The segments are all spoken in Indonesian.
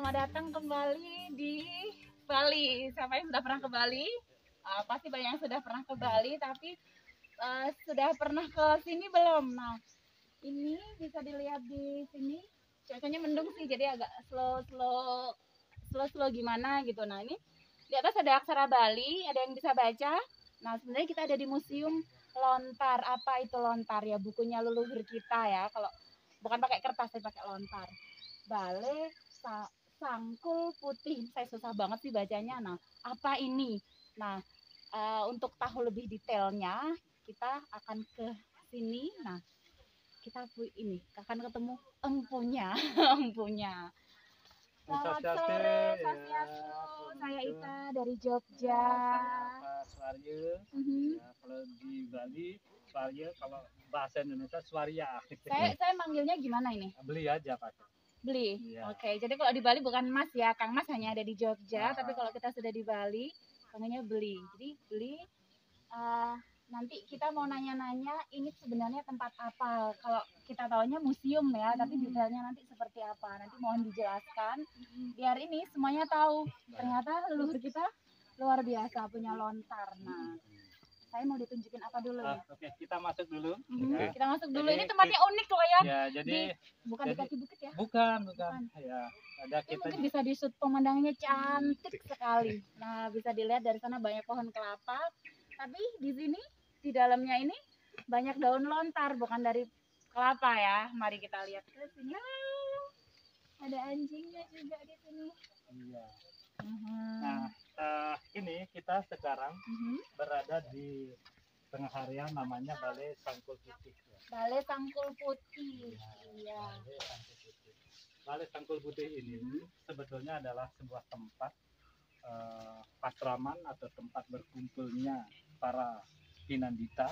Selamat datang kembali di Bali. Siapa yang sudah pernah ke Bali? Pasti banyak yang sudah pernah ke Bali, tapi sudah pernah ke sini belum? Nah, ini bisa dilihat di sini. Cuacanya mendung sih, jadi agak slow gimana gitu. Nah, ini di atas ada aksara Bali, ada yang bisa baca. Nah, sebenarnya kita ada di Museum Lontar. Apa itu lontar ya? Bukunya leluhur kita ya. Kalau bukan pakai kertas, tapi pakai lontar. Balai Sangkul Putih. Saya susah banget sih bacanya. Nah, apa ini? Nah, untuk tahu lebih detailnya, kita akan ke sini. Nah, kita ini akan ketemu empunya. Empunya. Selamat sore, Swastiastu. Saya Ita dari Jogja. Pak Swaryo. Mhm. Ya, kalau di Bali Swaryo, kalau bahasa Indonesia Swaria. Saya manggilnya gimana ini? Beli aja Pak. Beli. Iya. Oke, jadi kalau di Bali bukan Mas ya, Kang Mas hanya ada di Jogja, tapi kalau kita sudah di Bali, panggilnya Beli. Jadi Beli, nanti kita mau nanya-nanya ini sebenarnya tempat apa. Kalau kita taunya museum ya, tapi detailnya nanti seperti apa. Nanti mohon dijelaskan, biar ini semuanya tahu. Ternyata leluhur kita luar biasa punya lontar. Nah, saya mau ditunjukin apa dulu nih? Oke, kita masuk dulu. Ya. Kita masuk dulu. Jadi, ini tempatnya unik loh ya. Ya, jadi bukan di kaki bukit ya? Bukan. Ya, ada Ini kita mungkin bisa di shoot pemandangannya cantik sekali. Nah, bisa dilihat dari sana banyak pohon kelapa. Tapi di sini di dalamnya ini banyak daun lontar, bukan dari kelapa ya. Mari kita lihat ke sini. Ada anjingnya juga di sini. Iya. Nah, ini kita sekarang berada di tengah harian namanya Balai Sangkul Putih. Balai Sangkul Putih. Iya. Balai Sangkul Putih ini sebetulnya adalah sebuah tempat pastraman atau tempat berkumpulnya para pinandita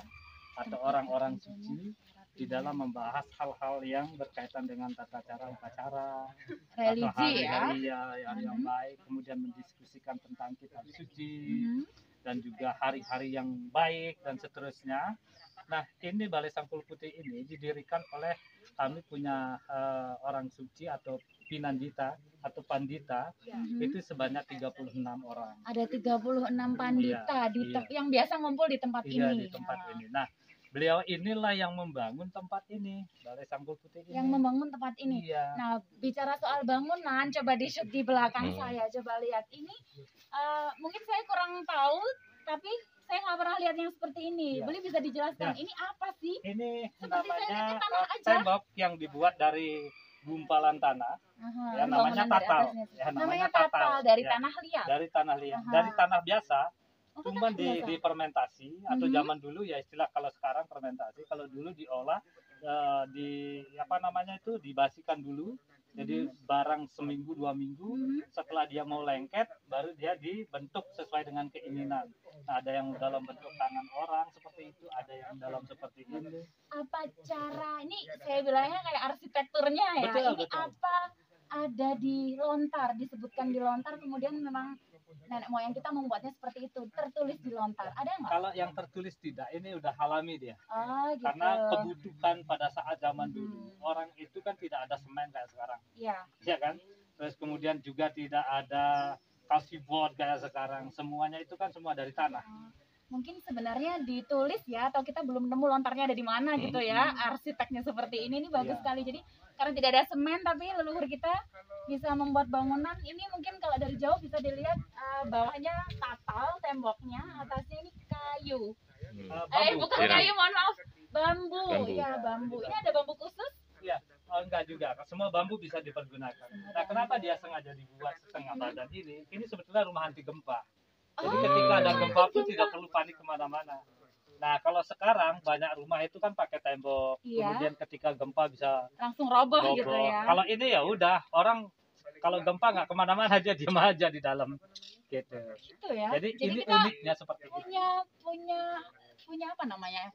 atau orang-orang suci di dalam membahas hal-hal yang berkaitan dengan tata cara upacara, religi atau hari yang baik, kemudian mendiskusikan tentang kitab suci dan juga hari-hari yang baik dan seterusnya. Nah, ini Balai Sangkul Putih ini didirikan oleh kami punya orang suci atau pinandita atau pandita itu sebanyak 36 orang. Ada 36 pandita yang biasa ngumpul di tempat ini. Iya, di tempat ini. Nah, beliau inilah yang membangun tempat ini, Balai Sangkul Putih ini. Yang membangun tempat ini. Iya. Nah, bicara soal bangunan, coba di-shoot di belakang saya. Coba lihat ini. Mungkin saya kurang tahu, tapi saya nggak pernah lihat yang seperti ini. Boleh bisa dijelaskan, ini apa sih? Ini seperti namanya tanah aja. tembok yang dibuat dari gumpalan tanah. Ya, namanya tatal. Namanya tatal dari tanah liat. Dari tanah liat. Dari tanah biasa. Cuman di fermentasi atau zaman dulu ya istilah, kalau sekarang fermentasi, kalau dulu diolah dibasikan dulu. Jadi barang seminggu 2 minggu setelah dia mau lengket baru dia dibentuk sesuai dengan keinginan. Nah, ada yang dalam bentuk tangan orang seperti itu, ada yang dalam seperti ini. Apa cara ini, saya bilangnya kayak arsitekturnya ya. Betul. Apa ada di lontar, disebutkan di lontar, kemudian memang nenek moyang kita membuatnya seperti itu, tertulis di lontar. Ada nggak? Kalau yang tertulis tidak, ini udah alami dia. Gitu. Karena kebutuhan pada saat zaman dulu, orang itu kan tidak ada semen kayak sekarang. Iya. Ya kan? Terus kemudian juga tidak ada kalsiboard kayak sekarang. Semuanya itu kan semua dari tanah. Mungkin sebenarnya ditulis ya, atau kita belum nemu lontarnya ada di mana gitu ya. Arsiteknya seperti ini bagus sekali. Jadi karena tidak ada semen, tapi leluhur kita bisa membuat bangunan. Ini mungkin kalau dari jauh bisa dilihat bawahnya tatal temboknya, atasnya ini kayu. Bukan kayu, mohon maaf, bambu. Ya, bambu. Ini ada bambu khusus? Ya, enggak juga. Semua bambu bisa dipergunakan. Nah, kenapa dia sengaja dibuat setengah badan ini? Ini sebetulnya rumah anti gempa. Jadi ketika ada gempa pun tidak perlu panik kemana-mana. Nah, kalau sekarang banyak rumah itu kan pakai tembok, kemudian ketika gempa bisa langsung roboh gitu ya. Kalau ini ya udah, orang kalau gempa nggak kemana-mana aja, diam aja di dalam gitu. Gitu ya. Jadi ini uniknya seperti itu. Punya punya apa namanya?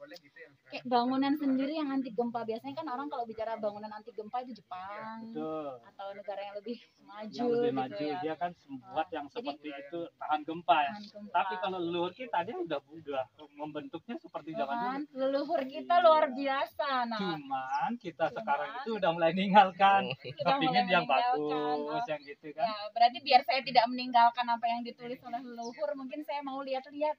Kayak bangunan sendiri yang anti gempa. Biasanya kan orang kalau bicara bangunan anti gempa itu Jepang. Betul. Atau negara yang lebih maju Yang lebih gitu maju, ya. dia kan membuat yang Jadi, seperti itu tahan gempa ya. tahan gempa. Tapi kalau leluhur kita dia udah membentuknya seperti zaman dulu. Kan leluhur kita luar biasa. Nah, Cuman kita sekarang itu udah mulai meninggalkan, Sudah mulai kepingin yang meninggalkan. bagus, yang gitu kan. ya berarti biar saya tidak meninggalkan apa yang ditulis oleh leluhur, mungkin saya mau lihat-lihat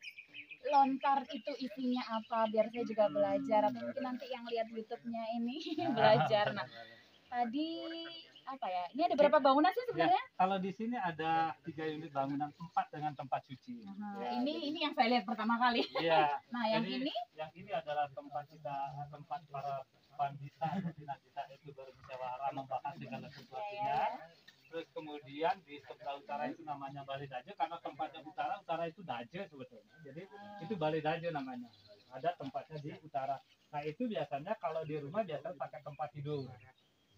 lontar itu isinya apa, biar saya juga belajar, atau mungkin nanti yang lihat YouTube-nya ini belajar. Nah, tadi apa ya? Ini ada berapa bangunan sih Ya, sebenarnya? kalau di sini ada 3 unit bangunan, 4 dengan tempat cuci. Nah, Ya, ini yang saya lihat pertama kali. Iya. Nah, yang Jadi, ini yang ini adalah tempat para pandita itu bermusyawarah membahas segala sesuatunya. Terus kemudian di sebelah utara itu namanya Balai Daje, karena tempatnya utara itu Daje sebetulnya. Jadi itu Balai Daje namanya. Ada tempatnya di utara. Nah itu biasanya kalau di rumah biasanya pakai tempat tidur.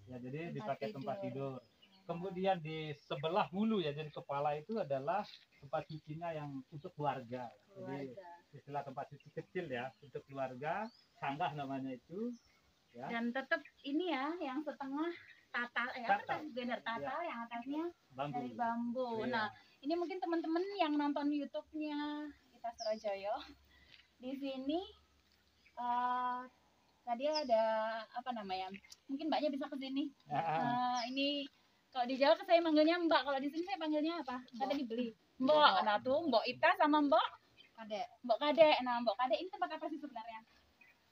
Ya jadi dipakai tempat tidur. Kemudian di sebelah hulu ya, jadi kepala itu adalah tempat cucinya yang untuk keluarga. Jadi istilah tempat cuci kecil ya untuk keluarga, sanggah namanya itu. Ya. Dan tetap ini ya, yang setengah tatal, benar tatal, yang atasnya dari bambu. Iya. Nah, ini mungkin teman-teman yang nonton YouTube-nya kita Surajaya, di sini tadi ada apa namanya? Mungkin mbaknya bisa ke sini. Ini kalau di Jawa saya manggilnya Mbak, kalau di sini saya panggilnya apa? Kan tadi beli. Mbok. Nah tuh Mbok Ita sama Mbok Kadek. Nah, Mbok Kadek ini tempat apa sih sebenarnya?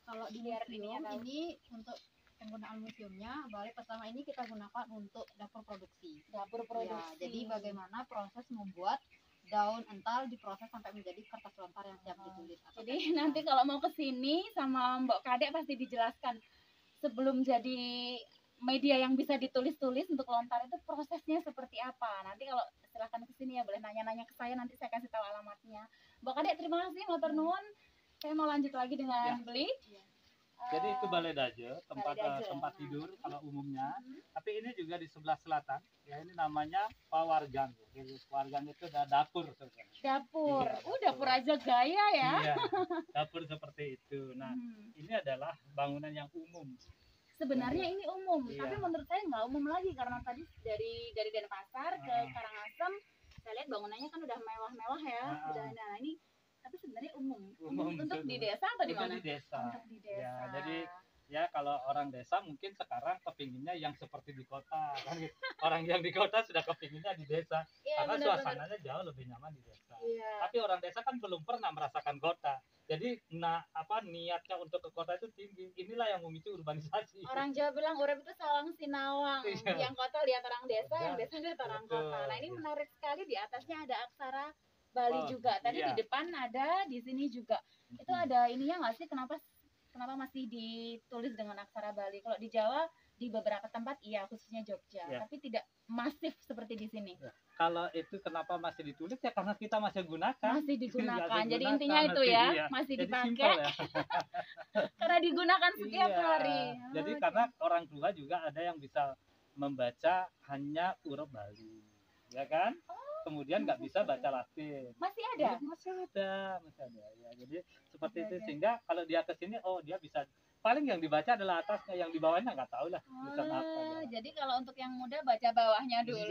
Kalau di museum ini untuk penggunaan museumnya, balai pertama ini kita gunakan untuk dapur produksi. Ya, jadi bagaimana proses membuat daun ental diproses sampai menjadi kertas lontar yang siap ditulis. Jadi nanti kalau mau ke sini sama Mbok Kadek pasti dijelaskan sebelum jadi media yang bisa ditulis-tulis untuk lontar itu prosesnya seperti apa. Nanti kalau silahkan ke sini ya, boleh nanya-nanya ke saya, nanti saya kasih tahu alamatnya. Mbok Kadek terima kasih, matur nuwun. Saya mau lanjut lagi dengan beli. Jadi itu Balai Daje, tempat tidur kalau umumnya. Tapi ini juga di sebelah selatan. Ya ini namanya Pawargan. Jadi Pawargan itu ada dapur. Dapur. Iya, Dapur aja gaya ya. Iya, dapur seperti itu. Nah, ini adalah bangunan yang umum. Sebenarnya ini umum, Iya. tapi menurut saya nggak umum lagi karena tadi dari Denpasar ke Karangasem saya lihat bangunannya kan udah mewah-mewah ya. Nah, ini tapi sebenarnya umum untuk di desa atau di mana? Di desa. Untuk di desa. Ya, jadi ya kalau orang desa mungkin sekarang kepinginnya yang seperti di kota kan gitu. Orang yang di kota sudah kepinginnya di desa karena suasananya jauh lebih nyaman di desa. Tapi orang desa kan belum pernah merasakan kota. Jadi niatnya untuk ke kota itu tinggi. Inilah yang memicu urbanisasi. Orang Jawa bilang urip itu salang sinawang. Yang kota lihat orang desa, yang desa lihat orang kota. Nah, ini menarik sekali, di atasnya ada aksara Bali juga. Tadi di depan ada, di sini juga. Itu ada ininya nggak sih? Kenapa masih ditulis dengan aksara Bali? Kalau di Jawa di beberapa tempat iya, khususnya Jogja, tapi tidak masif seperti di sini. Kalau itu kenapa masih ditulis ya karena kita masih gunakan. Masih digunakan. Jadi intinya itu ya, masih dipakai. Ya. Karena digunakan setiap hari. Jadi karena orang tua juga ada yang bisa membaca hanya huruf Bali, ya kan? Kemudian nggak bisa baca Latin. Masih ada? Masih ada ya. Jadi seperti itu sehingga kalau dia ke sini dia bisa, paling yang dibaca adalah atasnya, yang di bawahnya nggak tahu lah tulisan apa. Jadi kalau untuk yang muda baca bawahnya dulu,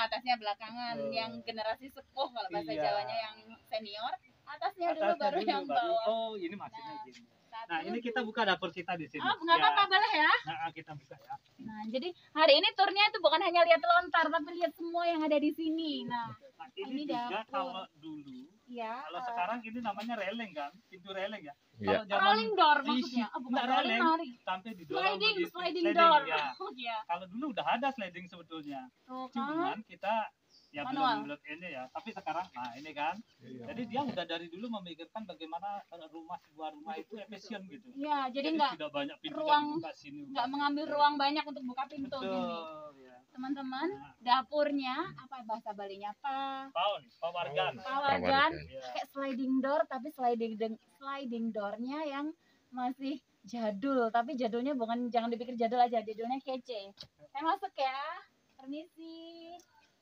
atasnya belakangan. Yang generasi sepuh kalau bahasa Jawanya yang senior, atasnya dulu baru yang bawah. Oh, ini maksudnya gini. Nah, ini kita buka dapur kita di sini. Oh, nggak apa-apa, boleh ya? Nah, kita buka ya. Nah, jadi hari ini turnya itu bukan hanya lihat lontar, tapi lihat semua yang ada di sini. Nah, ini juga kalau dulu, kalau sekarang ini namanya releng kan, pintu releng ya. Kalau zaman rolling door maksudnya, bukan rolling, sampai didorong sliding door. Ya. Kalau dulu udah ada sliding sebetulnya. Cuman kita belum ini ya, tapi sekarang ini kan. Jadi dia udah dari dulu memikirkan bagaimana sebuah rumah itu efisien gitu. Iya, jadi nggak tidak banyak pintu nggak mengambil ruang banyak untuk buka pintu gini. Teman-teman, dapurnya apa bahasa Balinya apa? Pawargan. Kayak sliding door, tapi sliding doornya yang masih jadul, tapi jadulnya bukan, jangan dipikir jadul aja, jadulnya kece. Saya masuk ya, permisi.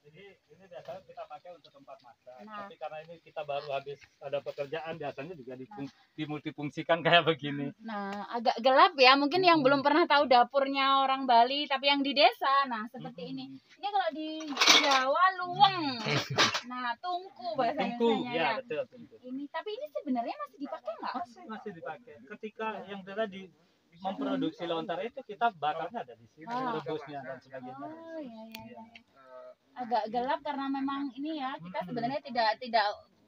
Ini biasanya kita pakai untuk tempat masak. Nah. Tapi karena ini kita baru habis ada pekerjaan, biasanya juga dimultifungsikan kayak begini. Nah, agak gelap ya. Mungkin yang belum pernah tahu dapurnya orang Bali, tapi yang di desa, nah seperti ini. Ini kalau di Jawa luweng. Nah, tungku bahasa Tungku, Indonesianya ya ya. betul tungku. Ini, tapi ini sebenarnya masih dipakai nggak? Masih dipakai. Ketika yang tadi memproduksi lontar itu kita bakarnya ada di sini, rebusnya dan sebagainya. Oh, iya. Agak gelap karena memang ini ya, kita sebenarnya tidak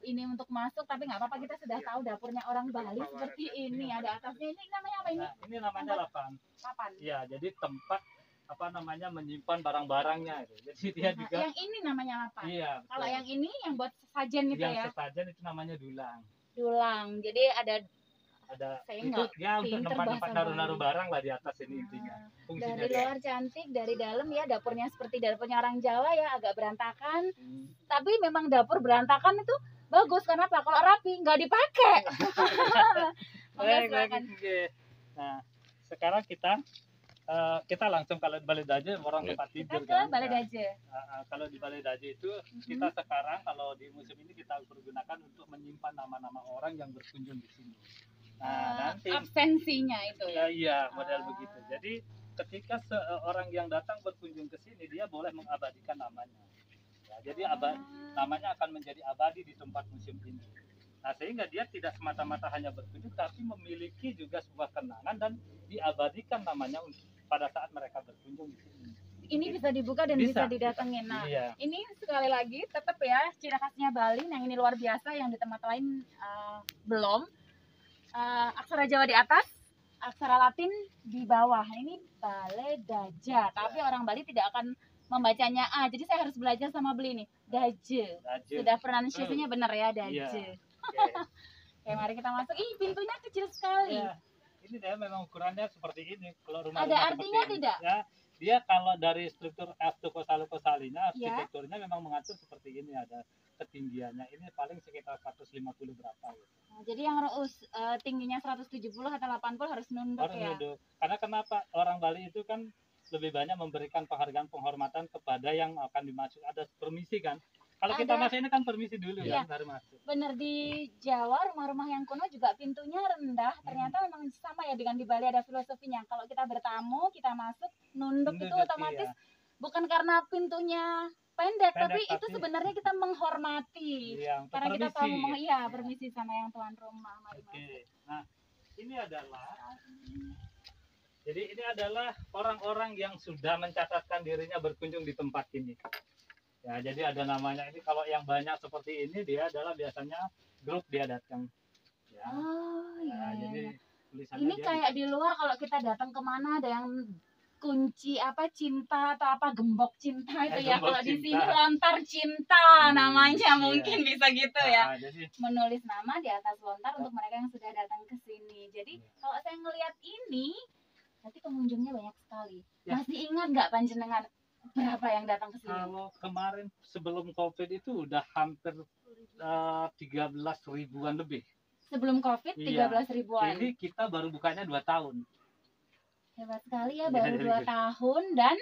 ini untuk masuk, tapi nggak apa-apa, kita sudah tahu dapurnya orang Bali seperti ini. Ada atasnya, ini namanya apa ini? Nah, ini namanya lapan. Lapan. Ya, jadi tempat apa namanya menyimpan barang-barangnya itu. Jadi dia juga. Yang ini namanya lapan. Iya. Kalau yang ini yang buat sesajen gitu ya. Yang sesajen itu namanya dulang. Dulang. Jadi ada itu dia untuk tempat naruh-naruh barang lah di atas ini intinya. Fungsinya dari luar cantik, dari dalam ya dapurnya seperti dapurnya orang Jawa ya, agak berantakan. Tapi memang dapur berantakan itu bagus, karena apa? Kalau rapi nggak dipakai. Nah, sekarang kita langsung kalau di Balai Daje orang tempat tidur kan. Balai Daje. Kalau di Balai Daje itu kita sekarang kalau di museum ini kita pergunakan untuk menyimpan nama-nama orang yang berkunjung di sini. Nah, nanti absensinya itu ya. Iya, model begitu. Jadi ketika seorang yang datang berkunjung ke sini, dia boleh mengabadikan namanya. Ya, jadi namanya akan menjadi abadi di tempat museum ini. Nah, sehingga dia tidak semata-mata hanya berkunjung, tapi memiliki juga sebuah kenangan dan diabadikan namanya pada saat mereka berkunjung di sini. Ini bisa dibuka dan bisa didatengin. Nah, iya. Ini sekali lagi tetap ya ciri khasnya Bali. Yang ini luar biasa, yang di tempat lain belum. Aksara Jawa di atas, aksara Latin di bawah. Ini Balai Daje, tapi orang Bali tidak akan membacanya A. Jadi saya harus belajar sama beli nih. Daje. Sudah pronunciasinya benar ya, Daje. Iya. Oke, mari kita masuk. Ih, pintunya kecil sekali. Ya, ini dia memang ukurannya seperti ini. Kalau rumah ada artinya tidak? Ya, dia kalau dari struktur Kosalinya, arsitekturnya memang mengatur seperti ini, ada ketinggiannya. Ini paling sekitar 150 berapa gitu. Nah, jadi yang tingginya 170 atau 80 harus nunduk ya. Karena kenapa? Orang Bali itu kan lebih banyak memberikan penghargaan penghormatan kepada yang akan dimasuk. Ada permisi kan? Kalau kita masuk ini kan permisi dulu ya, baru masuk. Bener, di Jawa rumah-rumah yang kuno juga pintunya rendah. Ternyata memang sama ya dengan di Bali, ada filosofinya. Kalau kita bertamu, kita masuk nunduk itu otomatis bukan karena pintunya pendek, tapi itu sebenarnya kita menghormati. Karena kita tahu permisi sama yang tuan rumah. Nah, ini adalah orang-orang yang sudah mencatatkan dirinya berkunjung di tempat ini. Ya, jadi ada namanya ini. Kalau yang banyak seperti ini, dia adalah biasanya grup dia datang. Ya. Jadi ini kayak di luar kalau kita datang kemana ada yang kunci apa cinta atau apa gembok cinta itu ya. Kalau di sini lontar cinta namanya, mungkin bisa gitu ya. Jadi, menulis nama di atas lontar untuk mereka yang sudah datang ke sini. Jadi kalau saya ngelihat ini, berarti pengunjungnya banyak sekali. Masih ingat nggak panjenengan berapa yang datang ke sini? Kalau kemarin sebelum COVID itu udah hampir 13 ribuan lebih. Sebelum COVID 13 ribuan. Ini kita baru bukanya 2 tahun. Hebat sekali ya, baru 2 tahun dan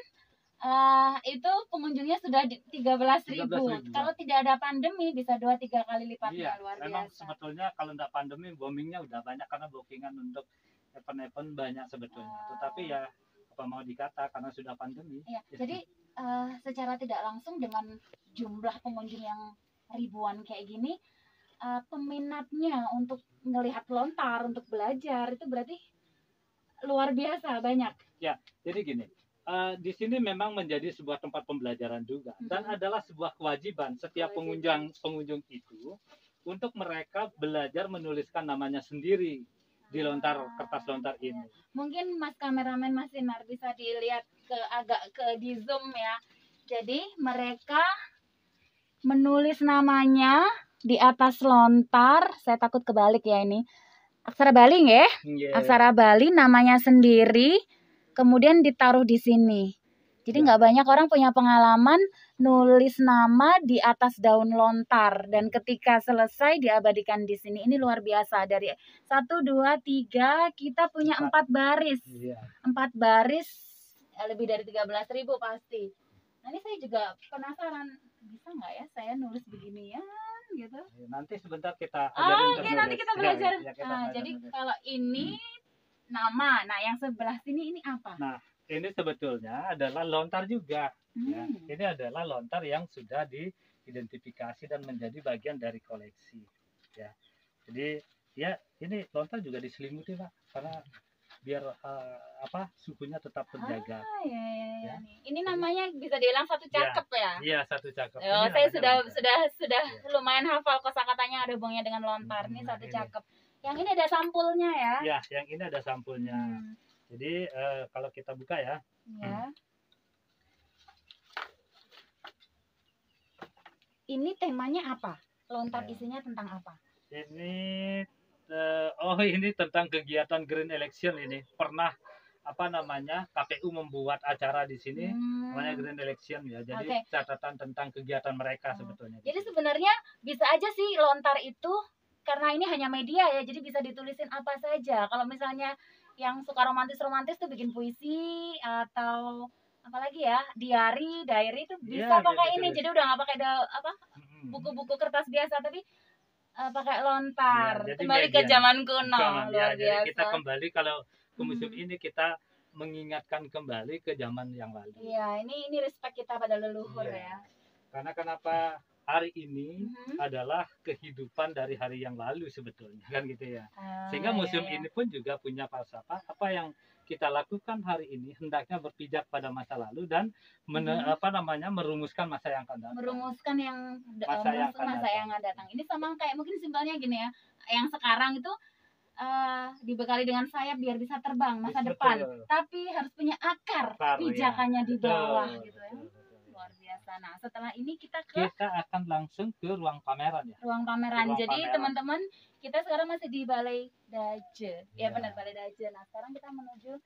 itu pengunjungnya sudah 13.000. Kalau tidak ada pandemi bisa 2-3 kali lipatnya, luar biasa. Memang sebetulnya kalau tidak pandemi boomingnya udah banyak karena bookingan untuk event-event banyak sebetulnya. Tetapi ya apa mau dikata karena sudah pandemi. Jadi secara tidak langsung dengan jumlah pengunjung yang ribuan kayak gini, peminatnya untuk melihat lontar, untuk belajar itu berarti luar biasa banyak. Ya, jadi gini, di sini memang menjadi sebuah tempat pembelajaran juga dan adalah sebuah kewajiban setiap pengunjung itu untuk mereka belajar menuliskan namanya sendiri di kertas lontar ini. Mungkin Mas kameramen Mas Sinar bisa dilihat agak di zoom ya. Jadi mereka menulis namanya di atas lontar. Saya takut kebalik ya ini. Aksara Bali ya? Aksara Bali namanya sendiri, kemudian ditaruh di sini. Jadi nggak banyak orang punya pengalaman nulis nama di atas daun lontar dan ketika selesai diabadikan di sini. Ini luar biasa. Dari 1, 2, 3 kita punya 4 baris. 4 baris lebih dari 13.000 pasti. Nah ini saya juga penasaran, bisa nggak ya saya nulis beginian gitu? Nanti sebentar kita Oke, nanti kita belajar. Ya, kita Nah, belajar jadi nulis. kalau ini nama, nah yang sebelah sini ini apa? Nah, ini sebetulnya adalah lontar juga. Ya. Ini adalah lontar yang sudah diidentifikasi dan menjadi bagian dari koleksi. Ya, jadi ya ini lontar juga diselimuti Pak, karena biar suhunya tetap terjaga. Ya. Ya. Ini namanya bisa dibilang satu cakep ya? Iya, satu cakep. Oh, Ini saya namanya sudah Ya. lumayan hafal kosakatanya ada hubungannya dengan lontar. Ini satu cakep. Yang ini ada sampulnya ya? Ya, yang ini ada sampulnya. Jadi kalau kita buka ya. Ya. Ini temanya apa? Lontar isinya tentang apa? Ini ini tentang kegiatan Green Election ini. Pernah KPU membuat acara di sini namanya Green Election ya. Jadi catatan tentang kegiatan mereka sebetulnya. Jadi sebenarnya bisa aja sih lontar itu karena ini hanya media ya. Jadi bisa ditulisin apa saja. Kalau misalnya yang suka romantis-romantis tuh bikin puisi atau apalagi ya, diary itu bisa pakai ini. Jadi udah nggak pakai buku-buku kertas biasa tapi pakai lontar. Ya, kembali media. Ke zaman kuno. Luar biasa. Jadi kita kembali kalau ke museum ini kita mengingatkan kembali ke zaman yang lalu. Iya, ini respect kita pada leluhur ya. Karena kenapa hari ini adalah kehidupan dari hari yang lalu sebetulnya kan gitu ya. Sehingga museum ini pun juga punya falsafah apa yang kita lakukan hari ini hendaknya berpijak pada masa lalu dan merumuskan masa yang akan datang. Merumuskan masa yang akan datang. Ini sama kayak mungkin simpelnya gini ya. Yang sekarang itu dibekali dengan sayap biar bisa terbang masa depan, tapi harus punya akar pijakannya di bawah gitu ya. Luar biasa. Nah, setelah ini kita akan langsung ke ruang pameran ya. Ruang pameran. Jadi teman-teman, kita sekarang masih di Balai Daje. Ya benar, Balai Daje. Nah, sekarang kita menuju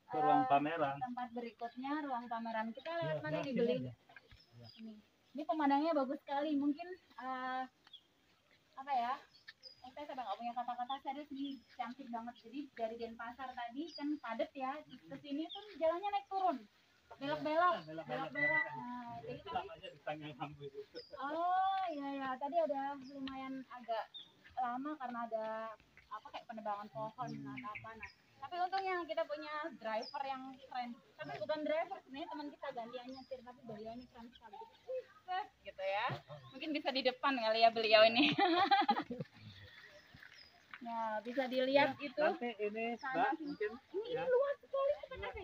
ke ruang pameran. Tempat berikutnya ruang pameran. Kita lewat mana nih, Beli? Ini pemandangannya bagus sekali. Mungkin apa ya? Saya sudah nggak punya kata-kata, serius nih, cantik banget. Jadi dari Denpasar tadi kan padat ya, ke sini tuh jalannya naik turun, belok-belok. Nah, jadi tadi, oh iya, tadi ada lumayan agak lama karena ada kayak penebangan pohon atau apa. Nah, tapi untungnya kita punya driver yang keren. Tapi bukan driver, sebenarnya teman kita gantian nyetir, tapi beliau ini keren sekali. Gitu ya. Mungkin bisa di depan kali ya beliau ini. Nah, bisa dilihat itu. Nanti ini, Mbak, mungkin ini luas sekali.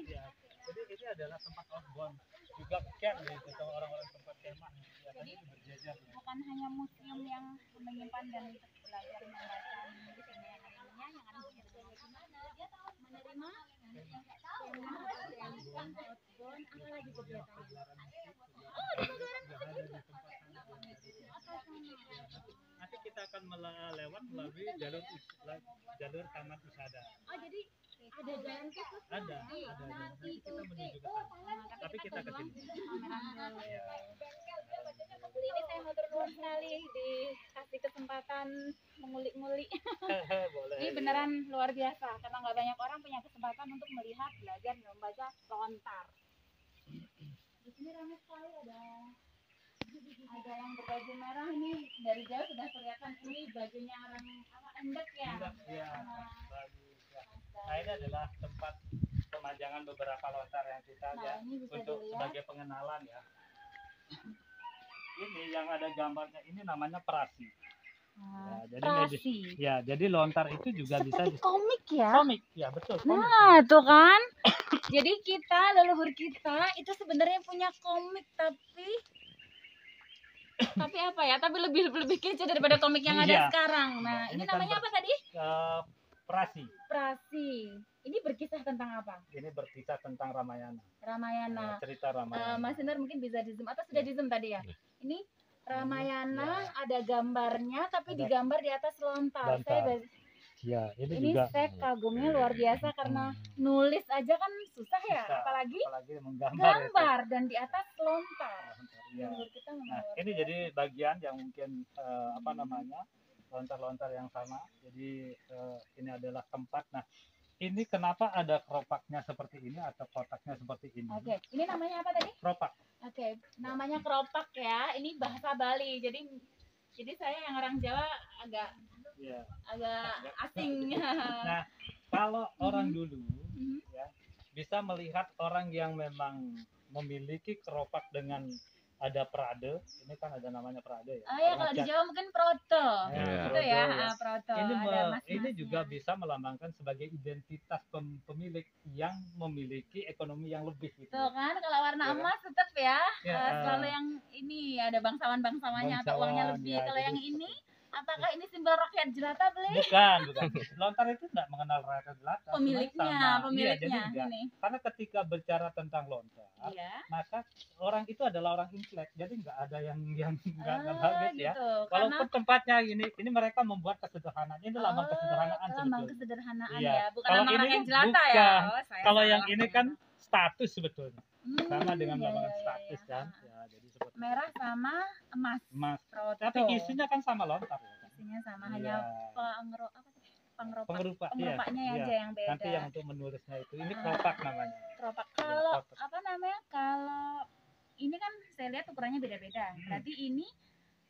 Ya. Jadi ini adalah tempat outbound, juga camp gitu, orang-orang tempat kemah. Jadi berjajar. Bukan hanya museum yang menyimpan dan belajar membaca di sini yang lainnya, yang ada di gimana dia tahu menerima outbound, apa lagi kegiatannya? Oh, di pagelaran musik juga. Nanti kita akan lewat melalui jalur taman wisata. Oh, jadi ada jalan khusus? Ada. Nanti kita menuju ke sana. Tapi kita ke sini. Ini saya mau turun sekali dikasih kesempatan mengulik-ngulik. Boleh. Ini beneran luar biasa karena nggak banyak orang punya kesempatan untuk melihat, belajar, dan membaca lontar. Di sini ramai sekali, ada yang berbaju merah ini dari jauh sudah kelihatan ini bajunya orang Endek ya. Nah, ini adalah tempat pemajangan beberapa lontar yang kita lihat untuk sebagai pengenalan ya. Ini yang ada gambarnya ini namanya prasi. Jadi lontar itu juga seperti bisa komik ya. Komik, ya betul. Komik. Nah, tuh kan. Jadi leluhur kita itu sebenarnya punya komik tapi apa ya? Tapi lebih kece daripada komik yang ada sekarang. Nah, ini namanya apa tadi? Prasi. Ini berkisah tentang apa? Ini berkisah tentang Ramayana. Cerita Ramayana. Mas Indar mungkin bisa di zoom atau sudah di zoom tadi ya? Ini Ramayana ada gambarnya tapi digambar di atas lontar. Ini juga saya kagumnya luar biasa karena nulis aja kan susah ya, apalagi menggambar dan di atas lontar. Nah, ini jadi bagian yang mungkin lontar-lontar yang sama. Jadi ini adalah tempat. Nah, ini kenapa ada keropaknya seperti ini atau kotaknya seperti ini? Oke, ini namanya apa tadi? Keropak. Oke, namanya keropak ya. Ini bahasa Bali. Jadi saya yang orang Jawa agak Ya. agak asing. Nah, kalau orang dulu Mhm. ya bisa melihat orang yang memang memiliki keropak dengan ada perade, ini kan ada namanya perade ya. Oh ya, kalau di Jawa mungkin proto. Ya, Itu ya, prodo, proto. Ini Ada mas-masnya. ini juga bisa melambangkan sebagai identitas pemilik yang memiliki ekonomi yang lebih gitu. Tuh kan, kalau warna Ya kan? emas tetap ya, Ya, selalu yang ini ada bangsawan-bangsawannya atau uangnya bangsawan, lebih. ya, Kalau jadi yang ini, apakah ini simbol rakyat jelata, Beli? bukan. Lontar itu tidak mengenal rakyat jelata. Pemiliknya, Iya, jadi pemiliknya enggak. ini. Karena ketika berbicara tentang lontar, Iya. maka orang itu adalah orang Imlek. Jadi nggak ada yang nggak Oh, bagus ya. gitu. Walaupun Karena tempatnya ini mereka membuat kesederhanaan. Ini lambang kesederhanaan lambang sebetulnya. kesederhanaan Iya. ya, bukan Kalau lambang ini rakyat kan jelata ya. bukan. Oh, saya Kalau yang salah ini kan ternyata. status sebetulnya. Sama dengan Iya, lambang iya, status iya. kan. Ya, jadi seperti Merah sama emas. emas. Proto. Tapi isunya kan sama lontar ya. Isinya sama, Iya. hanya pengeropak. Pengerupa, Pengerupaknya iya. aja yang beda. Nanti yang untuk menulisnya itu ini keropak namanya. Keropak. Iya, Kalau keropak. apa namanya? Kalau ini kan saya lihat ukurannya beda-beda. Berarti ini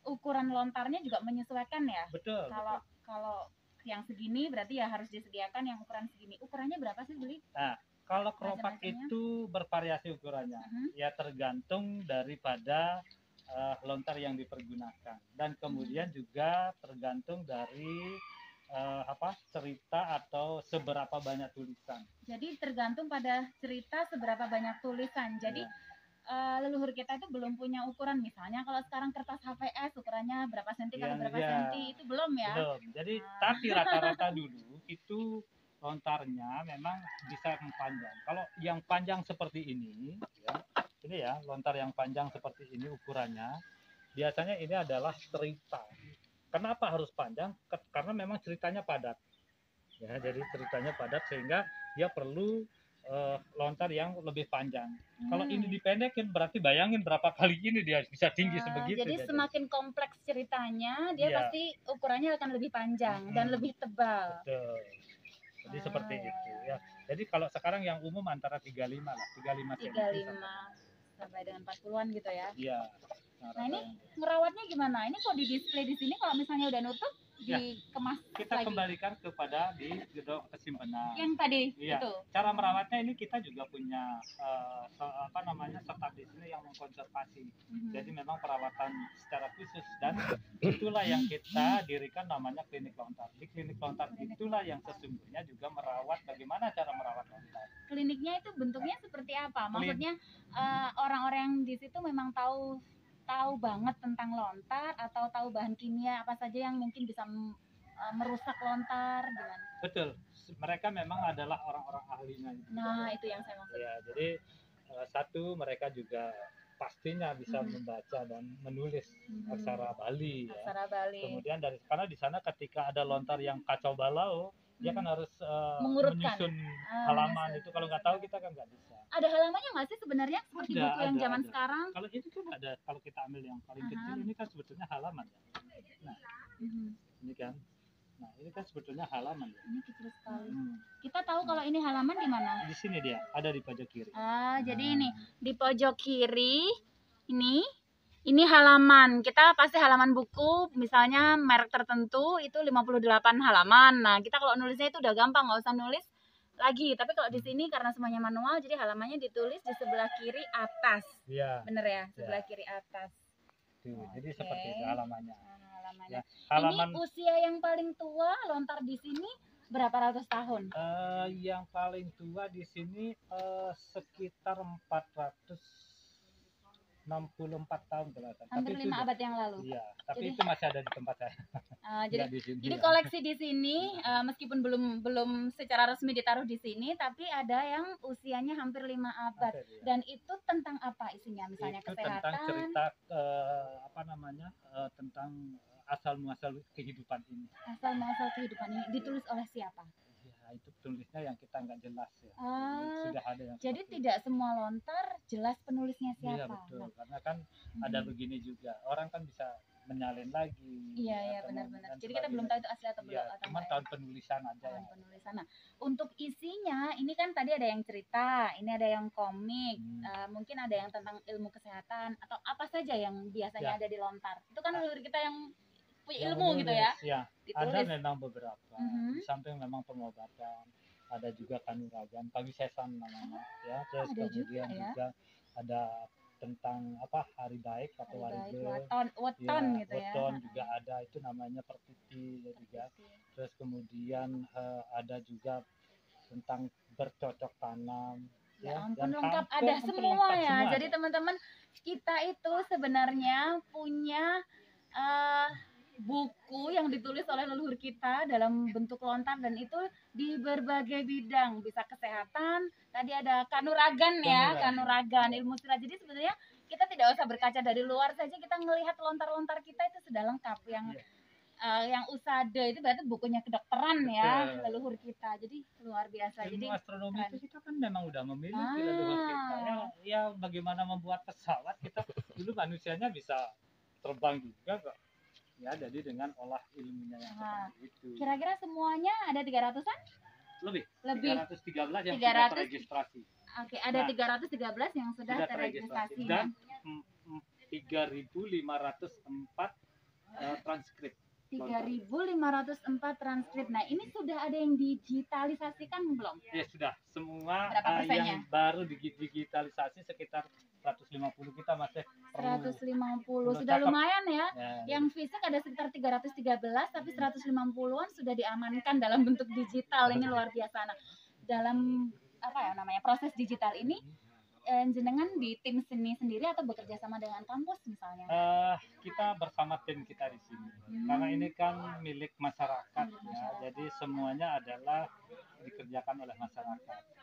ukuran lontarnya juga menyesuaikan ya. Betul. Kalau yang segini berarti ya harus disediakan yang ukuran segini. Ukurannya berapa sih, Beli? Nah, kalau keropak Macam-macamnya? itu bervariasi ukurannya. Ya tergantung daripada lontar yang dipergunakan dan kemudian juga tergantung dari cerita atau seberapa banyak tulisan. Jadi tergantung pada cerita seberapa banyak tulisan. Jadi leluhur kita itu belum punya ukuran, misalnya kalau sekarang kertas HVS ukurannya berapa senti kali berapa senti itu belum ya. Belum. Jadi tapi rata-rata dulu itu lontarnya memang bisa yang panjang. Kalau yang panjang seperti ini ya, ini ya lontar yang panjang seperti ini ukurannya, biasanya ini adalah cerita. Kenapa harus panjang? Karena memang ceritanya padat. Ya, jadi ceritanya padat sehingga dia perlu lontar yang lebih panjang. Kalau ini dipendekin berarti bayangin berapa kali ini dia bisa tinggi sebegitu. Jadi semakin kompleks ceritanya, dia pasti ukurannya akan lebih panjang dan lebih tebal. Betul. Jadi seperti itu ya. Jadi kalau sekarang yang umum antara 35 lah, 35 cm. 35 sampai dengan 40-an gitu ya. Iya. Nah, ini ngerawatnya gimana? Ini kok di display di sini kalau misalnya udah nutup dikemas kita lagi. kembalikan kepada di gedung penyimpanan. Yang tadi iya. itu. Cara merawatnya ini kita juga punya staf di sini yang mengkonservasi. Jadi memang perawatan secara khusus dan itulah yang kita dirikan namanya klinik lontar. Di klinik lontar itulah yang sesungguhnya juga merawat bagaimana cara merawat lontar. Kliniknya itu bentuknya seperti apa? Maksudnya orang-orang yang di situ memang tahu banget tentang lontar atau tahu bahan kimia apa saja yang mungkin bisa merusak lontar gimana? Betul, mereka memang adalah orang-orang ahlinya. Nah, itu yang saya maksud. Ya, jadi satu mereka juga pastinya bisa membaca dan menulis aksara Bali. Aksara Bali. Kemudian karena di sana ketika ada lontar yang kacau balau, dia kan harus mengurutkan, menyusun halaman itu. Kalau nggak tahu kita kan nggak bisa. Ada halamannya nggak sih sebenarnya seperti buku yang zaman sekarang? Kalau ini kan ada, kalau kita ambil yang paling kecil ini kan sebetulnya halaman ya. Nah, ini kan. Nah, ini kan sebetulnya halaman ya. Ini kecil sekali. Kita tahu kalau ini halaman di mana? Di sini dia, ada di pojok kiri. Jadi ini di pojok kiri ini halaman. Kita pasti halaman buku, misalnya merek tertentu itu 58 halaman. Nah, kita kalau nulisnya itu udah gampang, nggak usah nulis lagi. Tapi kalau di sini karena semuanya manual, jadi halamannya ditulis di sebelah kiri atas. Iya. Bener ya, sebelah kiri atas. Jadi seperti itu halamannya. Ya, halaman. Ini usia yang paling tua lontar di sini berapa ratus tahun? Yang paling tua di sini sekitar 464 tahun kelihatan. Hampir 5 abad yang lalu. Iya, tapi jadi, itu masih ada di tempat saya. Jadi koleksi di sini meskipun belum secara resmi ditaruh di sini, tapi ada yang usianya hampir 5 abad. Dan itu tentang apa isinya? Misalnya itu kesehatan. Tentang cerita tentang asal muasal kehidupan ini. Asal muasal kehidupan ini ditulis oleh siapa? Ya, itu tulisnya yang kita nggak jelas ya. Sudah ada yang jadi tidak semua lontar jelas penulisnya siapa. Iya betul, karena kan ada begini juga. Orang kan bisa menyalin lagi. Iya, benar-benar. Jadi kita belum tahu itu asli atau belum. Iya, cuman tahun penulisan aja yang penulisan. Nah, untuk isinya ini kan tadi ada yang cerita, ini ada yang komik, mungkin ada yang tentang ilmu kesehatan atau apa saja yang biasanya ada di Lontar. Itu kan leluhur kita yang punya ilmu gitu ya. Iya, ada memang beberapa. Di samping memang pengobatan, ada juga kanuragan, kawisesan namanya, ya. Terus kemudian juga ada tentang apa hari baik atau warga, weton gitu ya. Weton juga ada, itu namanya pertiti juga. Terus kemudian ada juga tentang bercocok tanam. Ya ampun, lengkap, ada semua ya. Jadi teman-teman, kita itu sebenarnya punya buku yang ditulis oleh leluhur kita dalam bentuk lontar, dan itu di berbagai bidang, bisa kesehatan, tadi ada kanuragan ya, kanuragan, ilmu silat. Jadi sebenarnya kita tidak usah berkaca dari luar saja, kita melihat lontar-lontar kita itu sudah lengkap. Yang usada itu berarti bukunya kedokteran ya, leluhur kita. Jadi luar biasa. Jadi astronomi itu kita kan memang udah memiliki leluhur kita. Ya bagaimana membuat pesawat, kita dulu manusianya bisa terbang juga kok. Ya, jadi dengan olah ilmunya yang seperti itu. Kira-kira semuanya ada 300-an? Lebih. 313 yang 300, sudah terregistrasi. Oke, ada 313 yang sudah terregistrasi. Dan 3.504 transkrip. 3.504 transkrip. Nah, ini sudah ada yang digitalisasikan belum? Ya, sudah. Semua yang baru digitalisasi sekitar 150, kita masih 150. Sudah lumayan ya. Yang fisik ada sekitar 313, tapi 150-an sudah diamankan dalam bentuk digital. Ini luar biasa. Nah, dalam proses digital ini jenengan di tim seni sendiri atau bekerja sama dengan kampus misalnya? Kita bersama tim kita di sini. Karena ini kan milik masyarakat ya. Jadi semuanya adalah dikerjakan oleh masyarakat.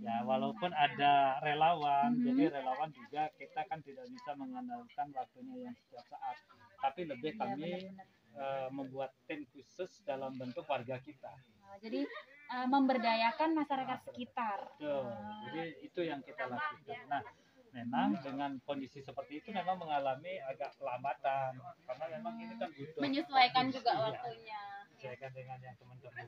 Ya, walaupun ada relawan, jadi relawan juga kita kan tidak bisa mengandalkan waktunya yang setiap saat. Tapi lebih kami membuat tim khusus dalam bentuk warga kita. Jadi memberdayakan masyarakat sekitar. Jadi itu yang kita lakukan. Nah, memang dengan kondisi seperti itu memang mengalami agak kelambatan karena memang ini kan butuh menyesuaikan juga waktunya. Menyesuaikan dengan yang teman-teman.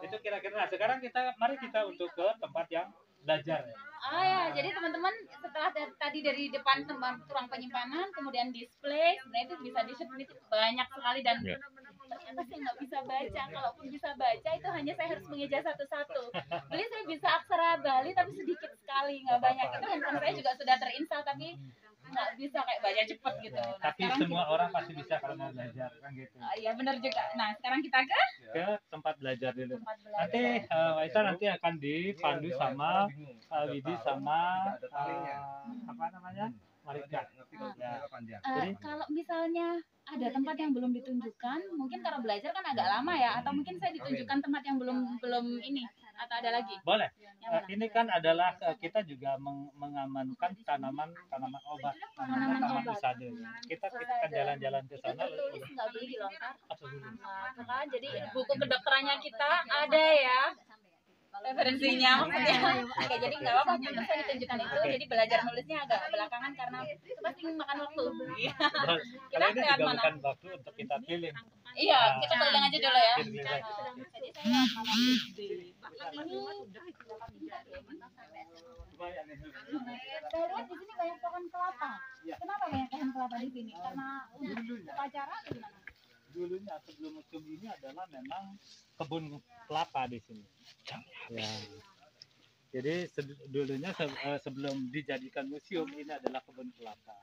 Itu kira-kira. Nah, sekarang mari kita untuk ke tempat yang belajar ya. Ya, jadi teman-teman setelah tadi dari depan tempat ruang penyimpanan, kemudian display, sebenarnya itu bisa di-shoot banyak sekali dan ternyata saya nggak bisa baca. Kalaupun bisa baca itu hanya saya harus mengeja satu-satu. Jadi saya bisa aksara Bali tapi sedikit sekali, nggak banyak. Itu handphone saya juga sudah terinstall tapi nggak bisa kayak baca cepet gitu. Nah, tapi semua orang pasti bisa kalau mau belajar kan gitu. Iya benar juga. Nah sekarang kita ke tempat belajar dulu. Nanti Waisa nanti akan dipandu sama Widi sama apa namanya Marika. Jadi kalau misalnya ada tempat yang belum ditunjukkan, mungkin karena belajar kan agak lama ya, atau mungkin saya ditunjukkan tempat yang belum ini, atau ada lagi? Boleh. Ini kan adalah kita juga mengamankan tanaman obat, tanaman usada. Kita akan jalan-jalan ke sana. Itu tertulis nggak boleh dilontar. Kan jadi buku kedokterannya kita ada ya. Referensinya maksudnya. Oke, jadi nggak apa-apa mungkin saya ditunjukkan itu. Jadi belajar nulisnya agak belakangan karena itu pasti makan waktu. Kita ini juga bukan waktu untuk kita pilih. Iya, kita keliling aja dulu ya. Jadi saya saya lihat di sini banyak pohon kelapa. Kenapa banyak pohon kelapa di sini? Karena upacara atau gimana? Dulunya sebelum museum ini adalah memang kebun kelapa di sini. Ya. Jadi dulunya sebelum dijadikan museum ini adalah kebun kelapa.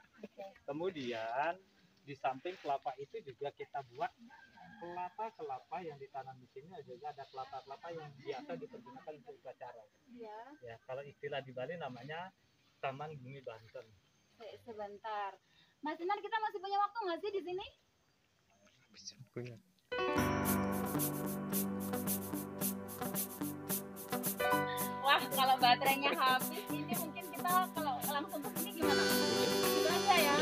Kemudian di samping kelapa itu juga kita buat kelapa yang ditanam di sini, juga ada kelapa yang biasa dipergunakan untuk upacara. Ya, kalau istilah di Bali namanya Taman Bumi Banten. Sebentar, Mas Inar, kita masih punya waktu nggak sih di sini? Punya. Wah, kalau baterainya habis, ini mungkin kita kalau langsung ke sini gimana? Itu aja ya.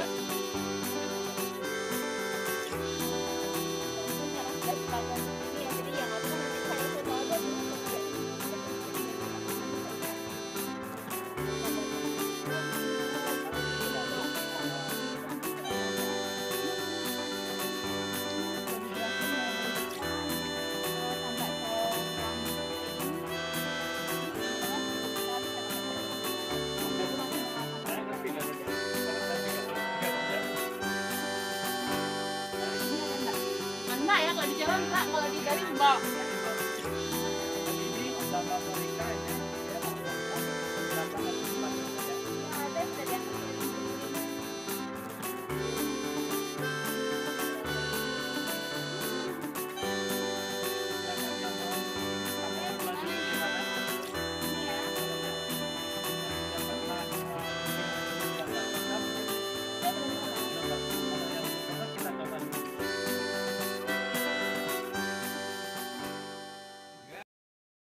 kalau di Jawa enggak, kalau di Bali mbak.